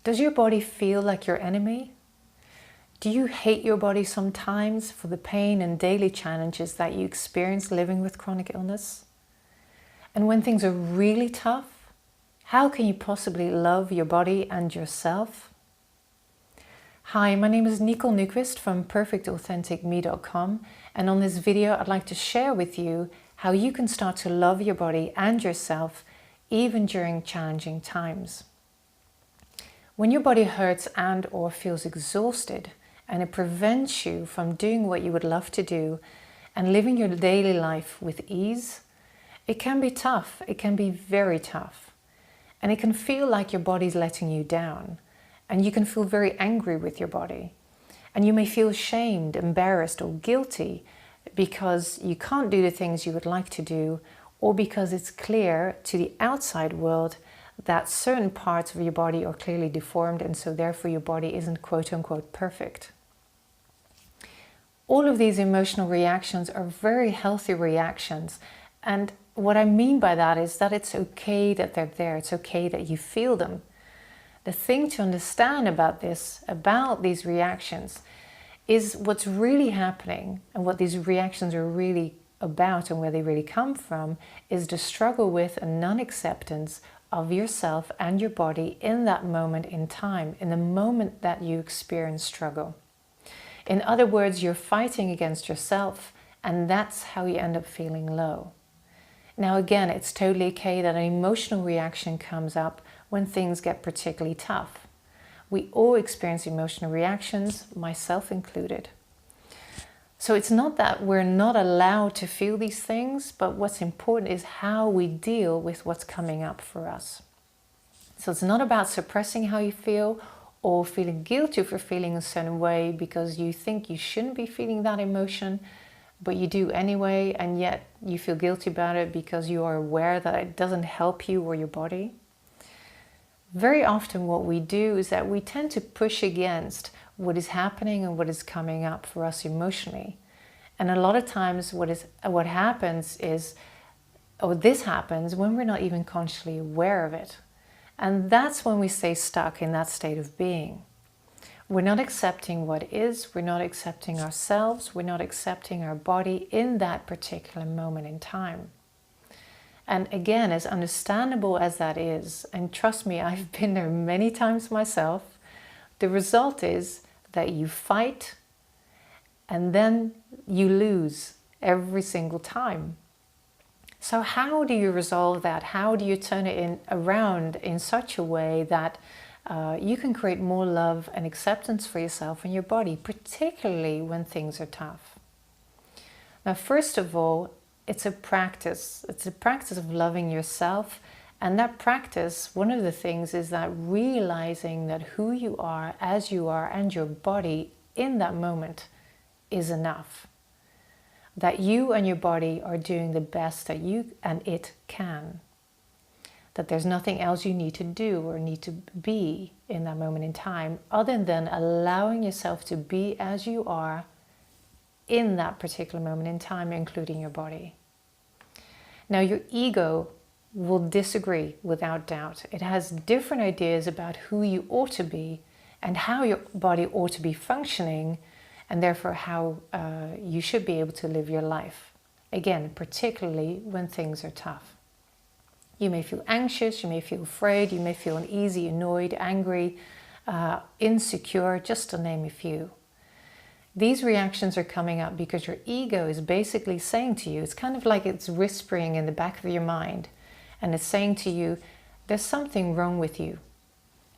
Does your body feel like your enemy? Do you hate your body sometimes for the pain and daily challenges that you experience living with chronic illness? And when things are really tough, how can you possibly love your body and yourself? Hi, my name is Nicole Nyqvist from perfectauthenticme.com, and on this video I'd like to share with you how you can start to love your body and yourself even during challenging times. When your body hurts and or feels exhausted and it prevents you from doing what you would love to do and living your daily life with ease, it can be tough. It can be very tough. And it can feel like your body's letting you down. And you can feel very angry with your body. And you may feel shamed, embarrassed, or guilty because you can't do the things you would like to do, or because it's clear to the outside world that certain parts of your body are clearly deformed, and so therefore your body isn't quote-unquote perfect. All of these emotional reactions are very healthy reactions, and what I mean by that is that it's okay that they're there. It's okay that you feel them. The thing to understand about these reactions, is what's really happening, and what these reactions are really about and where they really come from, is the struggle with a non-acceptance of yourself and your body in that moment in time, in the moment that you experience struggle. In other words, you're fighting against yourself, and that's how you end up feeling low. Now again, it's totally okay that an emotional reaction comes up when things get particularly tough. We all experience emotional reactions, myself included. So it's not that we're not allowed to feel these things, but what's important is how we deal with what's coming up for us. So it's not about suppressing how you feel or feeling guilty for feeling a certain way because you think you shouldn't be feeling that emotion, but you do anyway, and yet you feel guilty about it because you are aware that it doesn't help you or your body. Very often what we do is that we tend to push against what is happening and what is coming up for us emotionally. And a lot of times what happens is, or this happens when we're not even consciously aware of it. And that's when we stay stuck in that state of being. We're not accepting what is, we're not accepting ourselves, we're not accepting our body in that particular moment in time. And again, as understandable as that is, and trust me, I've been there many times myself, the result is that you fight and then you lose every single time. So how do you resolve that? How do you turn it around in such a way that you can create more love and acceptance for yourself and your body, particularly when things are tough? Now, first of all, it's a practice. It's a practice of loving yourself. And that practice, one of the things is that realizing that who you are as you are and your body in that moment is enough. That you and your body are doing the best that you and it can. That there's nothing else you need to do or need to be in that moment in time other than allowing yourself to be as you are in that particular moment in time, including your body. Now, your ego will disagree without doubt. It has different ideas about who you ought to be and how your body ought to be functioning, and therefore how you should be able to live your life. Again, particularly when things are tough. You may feel anxious, you may feel afraid, you may feel uneasy, annoyed, angry, insecure, just to name a few. These reactions are coming up because your ego is basically saying to you, it's kind of like it's whispering in the back of your mind, and it's saying to you, there's something wrong with you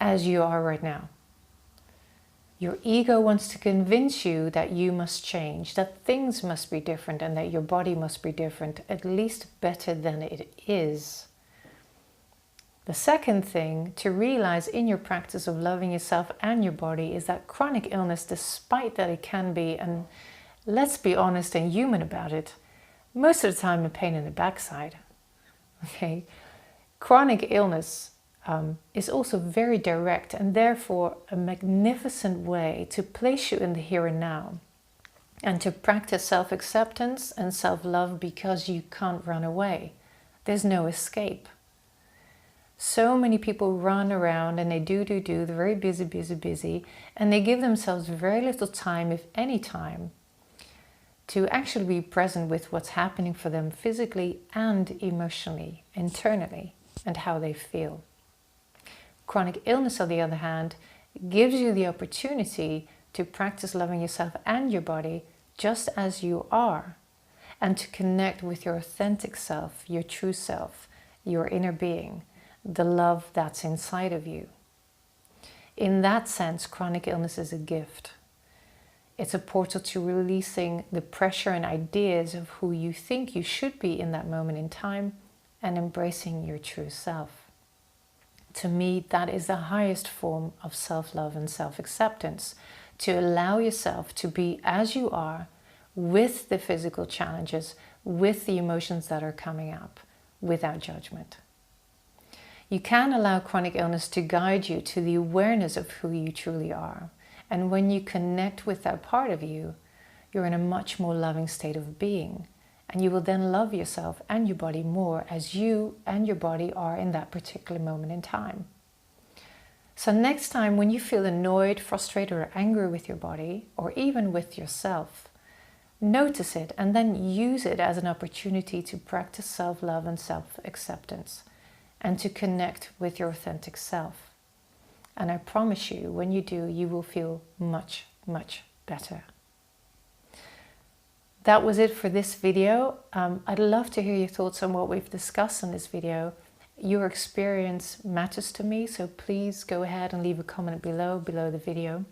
as you are right now. Your ego wants to convince you that you must change, that things must be different, and that your body must be different, at least better than it is. The second thing to realize in your practice of loving yourself and your body is that chronic illness, despite that it can be, and let's be honest and human about it, most of the time a pain in the backside. Okay, chronic illness is also very direct and therefore a magnificent way to place you in the here and now and to practice self-acceptance and self-love because you can't run away. There's no escape. So many people run around and they do, they're very busy, and they give themselves very little time, if any time, to actually be present with what's happening for them physically and emotionally, internally, and how they feel. Chronic illness, on the other hand, gives you the opportunity to practice loving yourself and your body just as you are, and to connect with your authentic self, your true self, your inner being, the love that's inside of you. In that sense, chronic illness is a gift. It's a portal to releasing the pressure and ideas of who you think you should be in that moment in time and embracing your true self. To me, that is the highest form of self-love and self-acceptance, to allow yourself to be as you are, with the physical challenges, with the emotions that are coming up, without judgment. You can allow chronic illness to guide you to the awareness of who you truly are. And when you connect with that part of you, you're in a much more loving state of being. And you will then love yourself and your body more as you and your body are in that particular moment in time. So next time when you feel annoyed, frustrated, or angry with your body, or even with yourself, notice it and then use it as an opportunity to practice self-love and self-acceptance and to connect with your authentic self. And I promise you, when you do, you will feel much, much better. That was it for this video. I'd love to hear your thoughts on what we've discussed in this video. Your experience matters to me, so please go ahead and leave a comment below the video.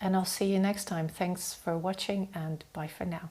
And I'll see you next time. Thanks for watching and bye for now.